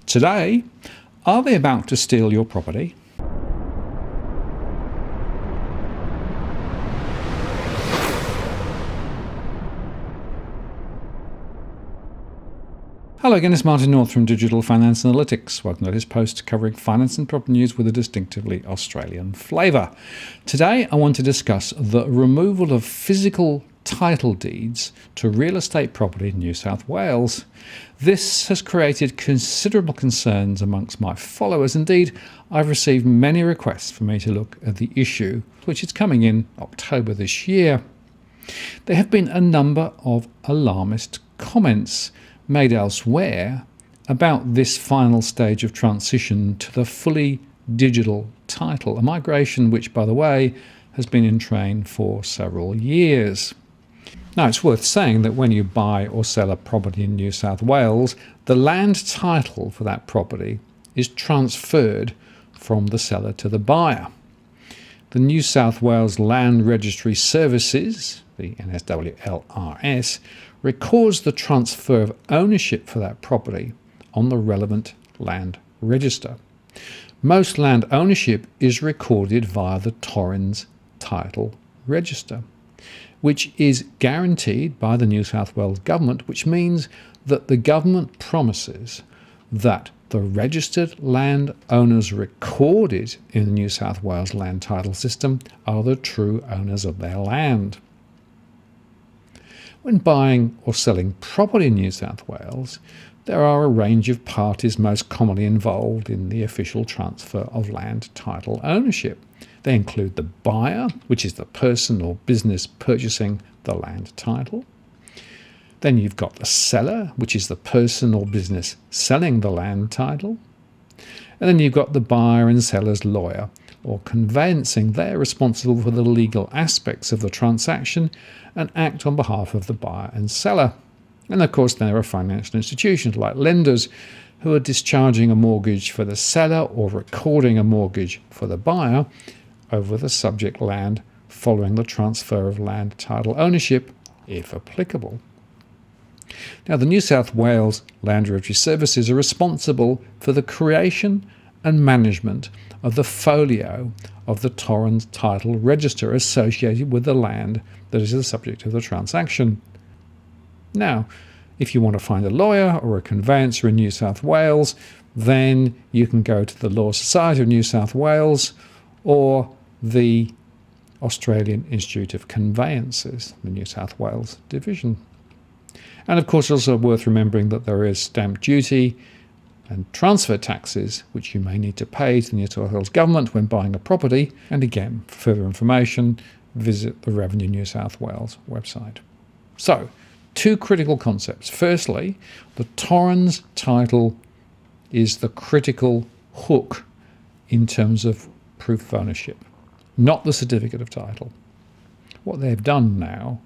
Today, are they about to steal your property? Hello again, it's Martin North from Digital Finance Analytics. Welcome to this post covering finance and property news with a distinctively Australian flavour. Today I want to discuss the removal of physical title deeds to real estate property in New South Wales. This has created considerable concerns amongst my followers. Indeed, I've received many requests for me to look at the issue, which is coming in October this year. There have been a number of alarmist comments made elsewhere about this final stage of transition to the fully digital title, a migration which, by the way, has been in train for several years. Now, it's worth saying that when you buy or sell a property in New South Wales, the land title for that property is transferred from the seller to the buyer. The New South Wales Land Registry Services, the NSWLRS, records the transfer of ownership for that property on the relevant land register. Most land ownership is recorded via the Torrens Title Register, which is guaranteed by the New South Wales Government, which means that the government promises that the registered land owners recorded in the New South Wales land title system are the true owners of their land. When buying or selling property in New South Wales, there are a range of parties most commonly involved in the official transfer of land title ownership. They include the buyer, which is the person or business purchasing the land title. Then you've got the seller, which is the person or business selling the land title. And then you've got the buyer and seller's lawyer or conveyancing. They're responsible for the legal aspects of the transaction and act on behalf of the buyer and seller. And of course, there are financial institutions like lenders who are discharging a mortgage for the seller or recording a mortgage for the buyer over the subject land following the transfer of land title ownership, if applicable. Now, the New South Wales Land Registry Services are responsible for the creation and management of the folio of the Torrens Title Register associated with the land that is the subject of the transaction. Now, if you want to find a lawyer or a conveyancer in New South Wales, then you can go to the Law Society of New South Wales or the Australian Institute of Conveyancers, the New South Wales division. And of course, it's also worth remembering that there is stamp duty and transfer taxes which you may need to pay to the New South Wales Government when buying a property. And again, for further information, visit the Revenue New South Wales website. So, two critical concepts. Firstly, the Torrens title is the critical hook in terms of proof of ownership, not the certificate of title. What they've done now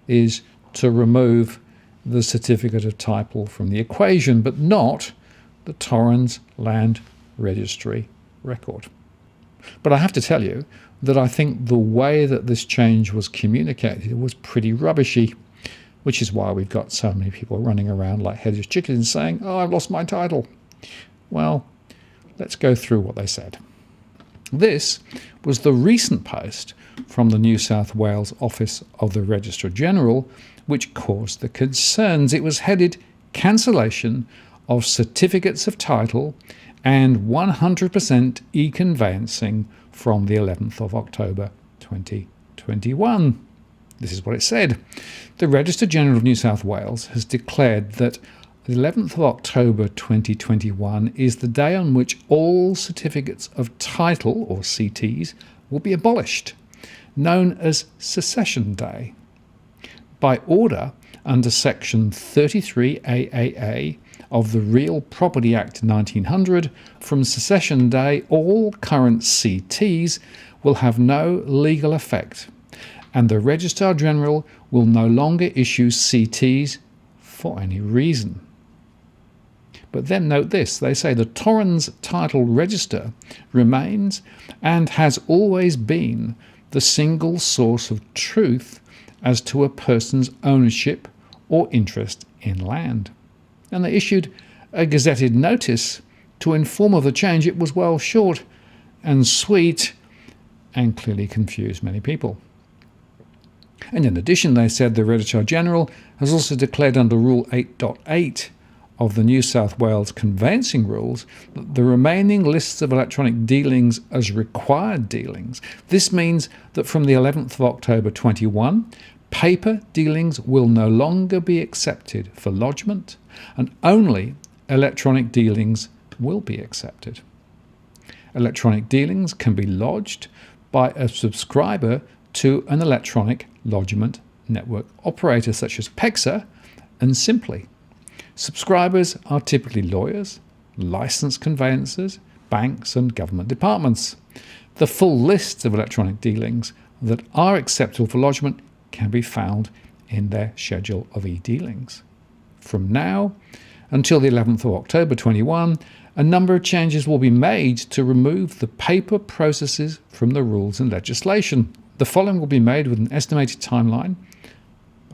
is to remove the certificate of title from the equation, but not the Torrens Land Registry record. But I have to tell you that I think the way that this change was communicated was pretty rubbishy, which is why we've got so many people running around like headless chickens saying, "Oh, I've lost my title." Well, let's go through what they said. This was the recent post from the New South Wales Office of the Registrar General, which caused the concerns. It was headed "Cancellation of Certificates of Title and 100% e-conveyancing from the 11th of October 2021. This is what it said. The Registrar General of New South Wales has declared that the 11th of October 2021 is the day on which all certificates of title, or CTs, will be abolished, known as Secession Day. By order under Section 33AAA of the Real Property Act 1900, from Secession Day, all current CTs will have no legal effect, and the Registrar General will no longer issue CTs for any reason. But then note this, they say the Torrens Title Register remains and has always been the single source of truth as to a person's ownership or interest in land. And they issued a gazetted notice to inform of the change. It was well short and sweet and clearly confused many people. And in addition, they said the Registrar General has also declared under Rule 8.8 of the New South Wales conveyancing rules that the remaining lists of electronic dealings as required dealings. This means that from the 11th of October 21, paper dealings will no longer be accepted for lodgement, and only electronic dealings will be accepted. Electronic dealings can be lodged by a subscriber to an electronic lodgement network operator such as PEXA and Simply. Subscribers are typically lawyers, licensed conveyancers, banks and government departments. The full list of electronic dealings that are acceptable for lodgement can be found in their schedule of e-dealings. From now until the 11th of October 21, a number of changes will be made to remove the paper processes from the rules and legislation. The following will be made with an estimated timeline: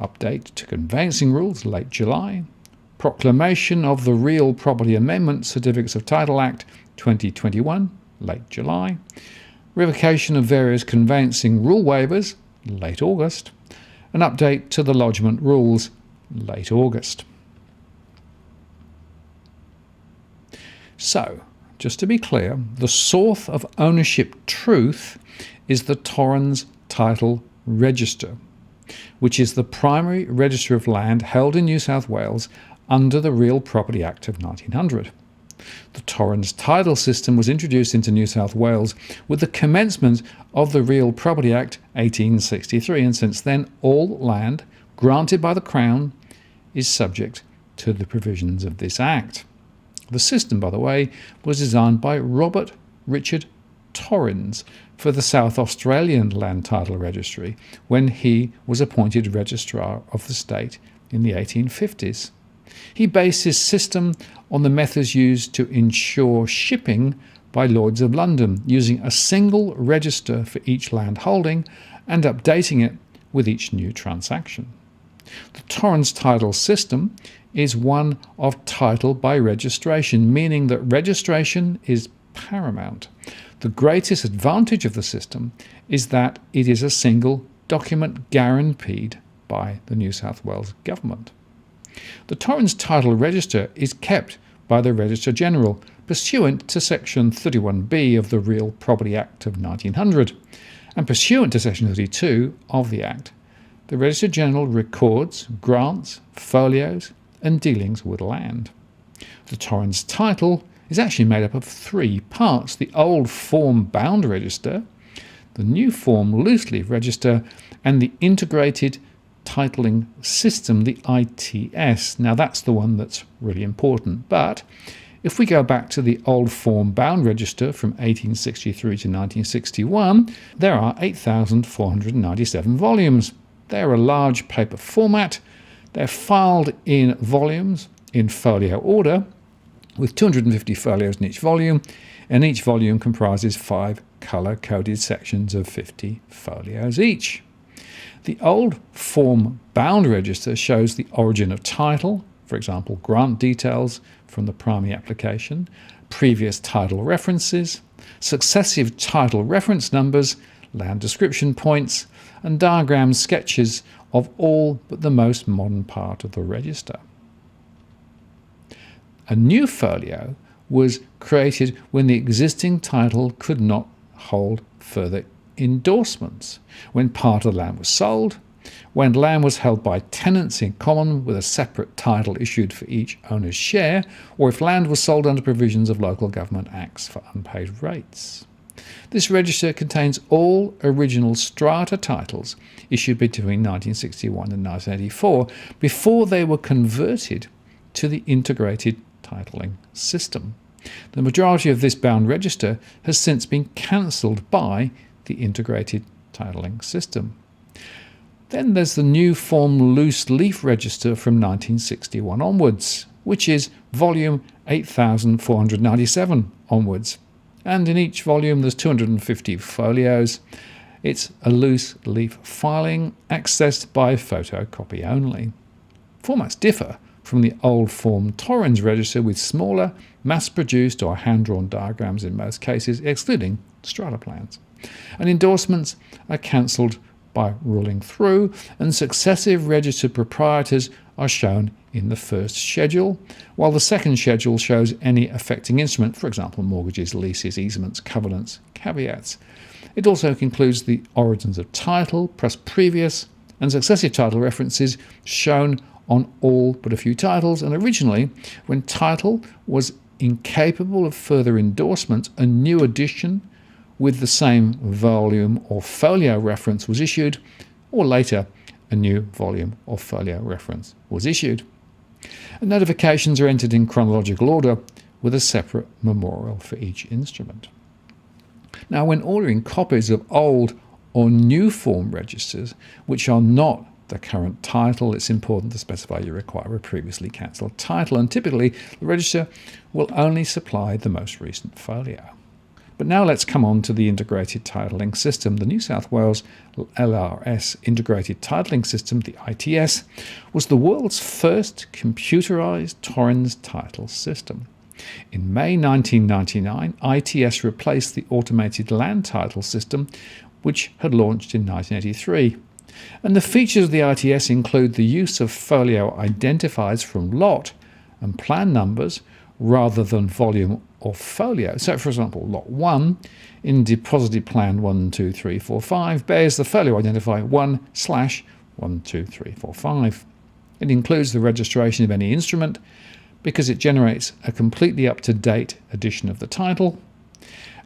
update to conveyancing rules late July, proclamation of the Real Property Amendment Certificates of Title Act 2021 late July, revocation of various conveyancing rule waivers late August, an update to the lodgement rules late August. So, just to be clear, the source of ownership truth is the Torrens Title Register, which is the primary register of land held in New South Wales under the Real Property Act of 1900. The Torrens title system was introduced into New South Wales with the commencement of the Real Property Act 1863, and since then all land granted by the Crown is subject to the provisions of this Act. The system, by the way, was designed by Robert Richard Torrens for the South Australian Land Title Registry when he was appointed Registrar of the State in the 1850s. He based his system on the methods used to ensure shipping by Lloyd's of London, using a single register for each land holding and updating it with each new transaction. The Torrens title system is one of title by registration, meaning that registration is paramount. The greatest advantage of the system is that it is a single document guaranteed by the New South Wales Government. The Torrens Title Register is kept by the Registrar General pursuant to Section 31B of the Real Property Act of 1900, and pursuant to Section 32 of the Act, the Registrar General records, grants, folios and dealings with land. The Torrens title is actually made up of three parts: the old form-bound register, the new form loose-leaf register, and the integrated titling system, the ITS. Now that's the one that's really important. But if we go back to the old form-bound register from 1863 to 1961, there are 8,497 volumes. They're a large paper format. They're filed in volumes in folio order, with 250 folios in each volume, and each volume comprises 5 colour-coded sections of 50 folios each. The old form-bound register shows the origin of title, for example, grant details from the primary application, previous title references, successive title reference numbers, land description points, and diagram sketches of all but the most modern part of the register. A new folio was created when the existing title could not hold further endorsements, when part of the land was sold, when land was held by tenants in common with a separate title issued for each owner's share, or if land was sold under provisions of local government acts for unpaid rates. This register contains all original strata titles issued between 1961 and 1984 before they were converted to the integrated titling system. The majority of this bound register has since been cancelled by the integrated titling system. Then there's the new form loose leaf register from 1961 onwards, which is volume 8,497 onwards. And in each volume there's 250 folios. It's a loose leaf filing accessed by photocopy only. Formats differ from the old form Torrens register with smaller, mass-produced or hand-drawn diagrams in most cases, excluding strata plans. And endorsements are cancelled by ruling through, and successive registered proprietors are shown in the first schedule, while the second schedule shows any affecting instrument, for example, mortgages, leases, easements, covenants, caveats. It also includes the origins of title, plus previous and successive title references shown on all but a few titles, and originally, when title was incapable of further endorsement, a new edition with the same volume or folio reference was issued, or later a new volume or folio reference was issued. And notifications are entered in chronological order with a separate memorial for each instrument. Now, when ordering copies of old or new form registers which are not the current title, it's important to specify you require a previously cancelled title, and typically the register will only supply the most recent folio. But now let's come on to the integrated titling system. The New South Wales LRS integrated titling system, the ITS, was the world's first computerised Torrens title system. In May 1999, ITS replaced the automated land title system, which had launched in 1983. And the features of the ITS include the use of folio identifiers from lot and plan numbers rather than volume or folio. So, for example, lot 1 in deposited plan 12345 bears the folio identifier 1/12345. It includes the registration of any instrument because it generates a completely up-to-date edition of the title,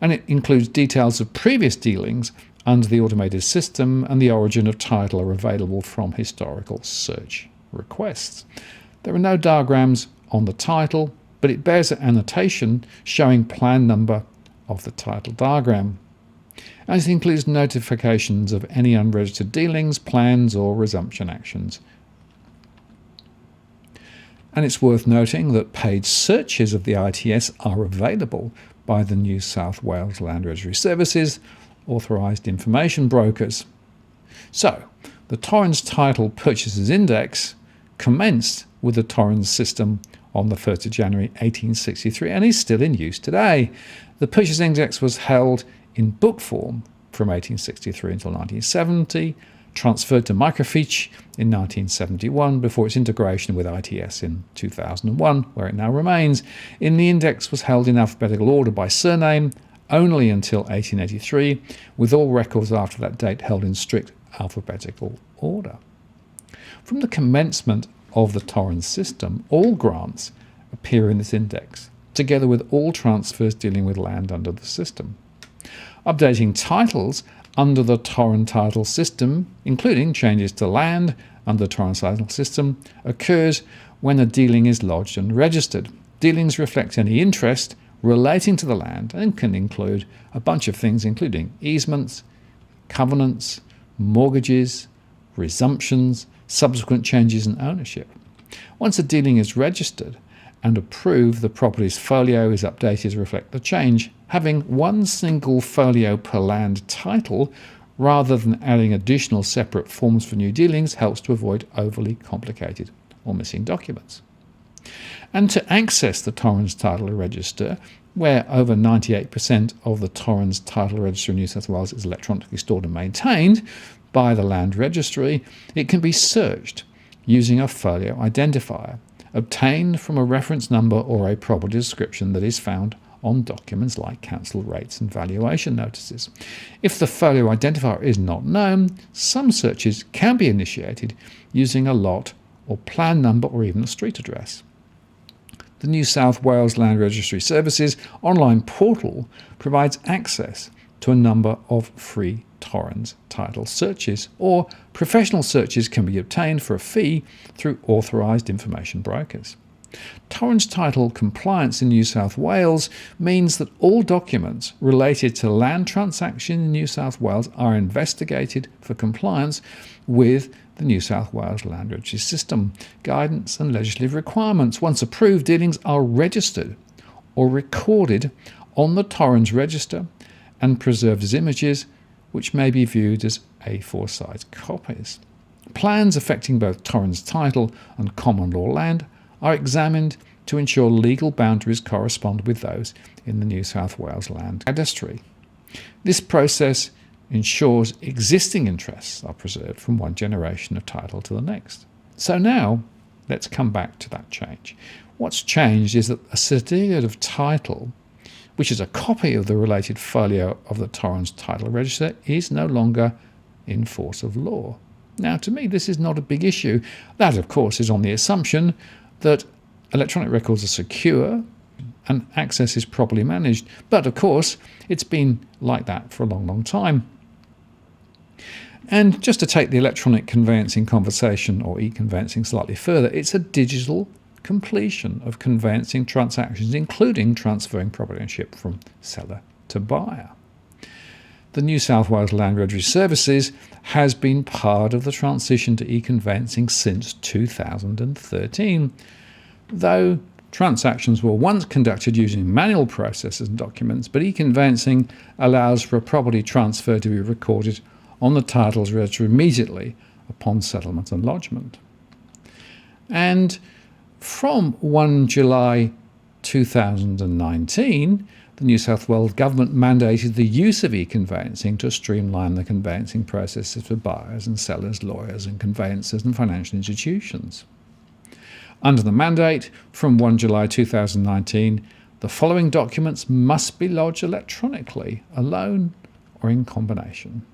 and it includes details of previous dealings under the automated system, and the origin of title are available from historical search requests. There are no diagrams on the title, but it bears an annotation showing plan number of the title diagram. And it includes notifications of any unregistered dealings, plans or resumption actions. And it's worth noting that paid searches of the ITS are available by the New South Wales Land Registry Services, authorised information brokers. So, the Torrens Title Purchasers Index commenced with the Torrens system on the 1st of January 1863 and is still in use today. The Purchase Index was held in book form from 1863 until 1970, transferred to microfiche in 1971 before its integration with ITS in 2001, where it now remains. The index was held in alphabetical order by surname only until 1883, with all records after that date held in strict alphabetical order. From the commencement of the Torrens system, all grants appear in this index, together with all transfers dealing with land under the system. Updating titles under the Torrens title system, including changes to land under the Torrens title system, occurs when a dealing is lodged and registered. Dealings reflect any interest relating to the land and can include a bunch of things, including easements, covenants, mortgages, resumptions, subsequent changes in ownership. Once a dealing is registered and approved, the property's folio is updated to reflect the change. Having one single folio per land title, rather than adding additional separate forms for new dealings, helps to avoid overly complicated or missing documents. And to access the Torrens Title Register, where over 98% of the Torrens Title Register in New South Wales is electronically stored and maintained by the Land Registry, it can be searched using a folio identifier, obtained from a reference number or a property description that is found on documents like council rates and valuation notices. If the folio identifier is not known, some searches can be initiated using a lot or plan number or even a street address. The New South Wales Land Registry Services online portal provides access to a number of free Torrens title searches, or professional searches can be obtained for a fee through authorised information brokers. Torrens title compliance in New South Wales means that all documents related to land transactions in New South Wales are investigated for compliance with the New South Wales Land Registry System guidance and legislative requirements. Once approved, dealings are registered or recorded on the Torrens Register and preserved as images, which may be viewed as A4 size copies. Plans affecting both Torrens title and common law land are examined to ensure legal boundaries correspond with those in the New South Wales Land Cadastry. This process ensures existing interests are preserved from one generation of title to the next. So now, let's come back to that change. What's changed is that a certificate of title, which is a copy of the related folio of the Torrens Title Register, is no longer in force of law. Now, to me, this is not a big issue. That, of course, is on the assumption that electronic records are secure and access is properly managed. But, of course, it's been like that for a long, long time. And just to take the electronic conveyancing conversation, or e-conveyancing, slightly further, it's a digital completion of conveyancing transactions, including transferring property ownership from seller to buyer. The New South Wales Land Registry Services has been part of the transition to e-conveyancing since 2013, though transactions were once conducted using manual processes and documents, but e-conveyancing allows for a property transfer to be recorded on the titles register immediately upon settlement and lodgement. And from 1 July 2019, the New South Wales Government mandated the use of e-conveyancing to streamline the conveyancing processes for buyers and sellers, lawyers and conveyancers and financial institutions. Under the mandate, from 1 July 2019, the following documents must be lodged electronically, alone or in combination.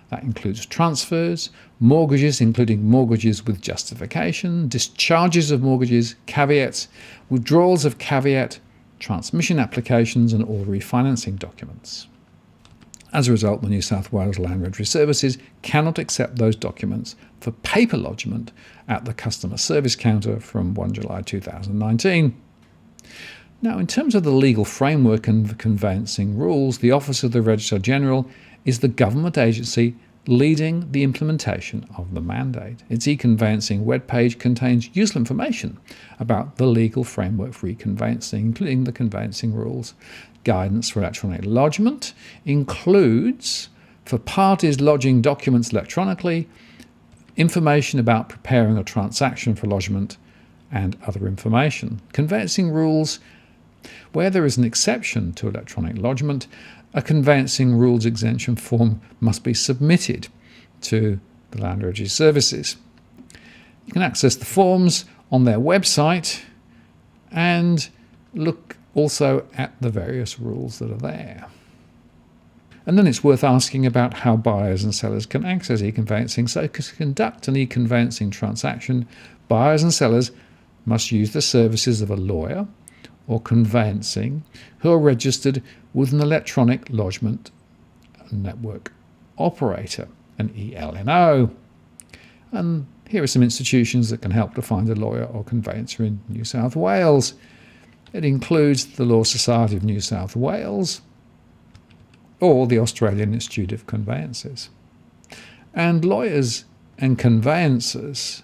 That includes transfers, mortgages, including mortgages with justification, discharges of mortgages, caveats, withdrawals of caveat, transmission applications, and all refinancing documents. As a result, the New South Wales Land Registry Services cannot accept those documents for paper lodgement at the customer service counter from 1 July 2019. Now, in terms of the legal framework and conveyancing rules, the Office of the Registrar General is the government agency leading the implementation of the mandate. Its e-conveyancing webpage contains useful information about the legal framework for e-conveyancing, including the conveyancing rules. Guidance for electronic lodgement includes, for parties lodging documents electronically, information about preparing a transaction for lodgement and other information. Conveyancing rules, where there is an exception to electronic lodgement, a conveyancing rules exemption form must be submitted to the Land Registry Services. You can access the forms on their website and look also at the various rules that are there. And then it's worth asking about how buyers and sellers can access e-conveyancing. So to conduct an e-conveyancing transaction, buyers and sellers must use the services of a lawyer or conveyancing who are registered with an electronic lodgement network operator, an ELNO. And here are some institutions that can help to find a lawyer or conveyancer in New South Wales. It includes the Law Society of New South Wales or the Australian Institute of Conveyancers. And lawyers and conveyancers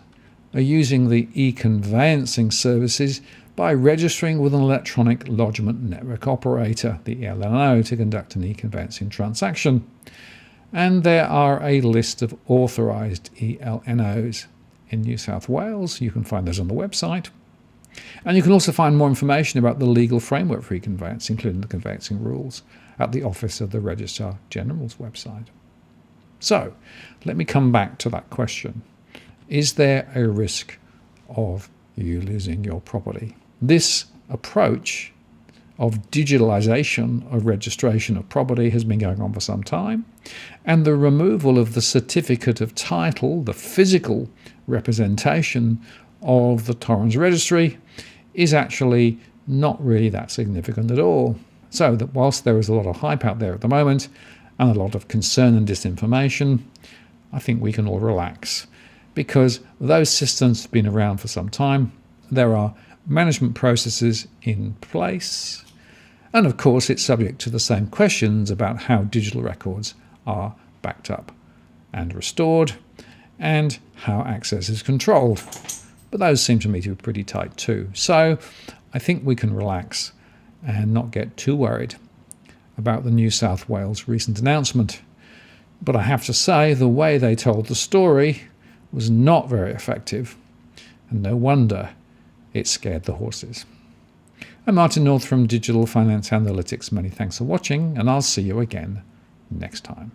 are using the e-conveyancing services by registering with an electronic lodgement network operator, the ELNO, to conduct an e-conveyancing transaction. And there are a list of authorised ELNOs in New South Wales. You can find those on the website. And you can also find more information about the legal framework for e-conveyancing, including the conveyancing rules, at the Office of the Registrar General's website. So, let me come back to that question. Is there a risk of you losing your property? This approach of digitalisation of registration of property has been going on for some time, and the removal of the certificate of title, the physical representation of the Torrens registry, is actually not really that significant at all. So that whilst there is a lot of hype out there at the moment and a lot of concern and disinformation, I think we can all relax, because those systems have been around for some time. There are management processes in place, and of course it's subject to the same questions about how digital records are backed up and restored and how access is controlled. But those seem to me to be pretty tight too. So I think we can relax and not get too worried about the New South Wales recent announcement. But I have to say, the way they told the story was not very effective, and no wonder it scared the horses. I'm Martin North from Digital Finance Analytics. Many thanks for watching, and I'll see you again next time.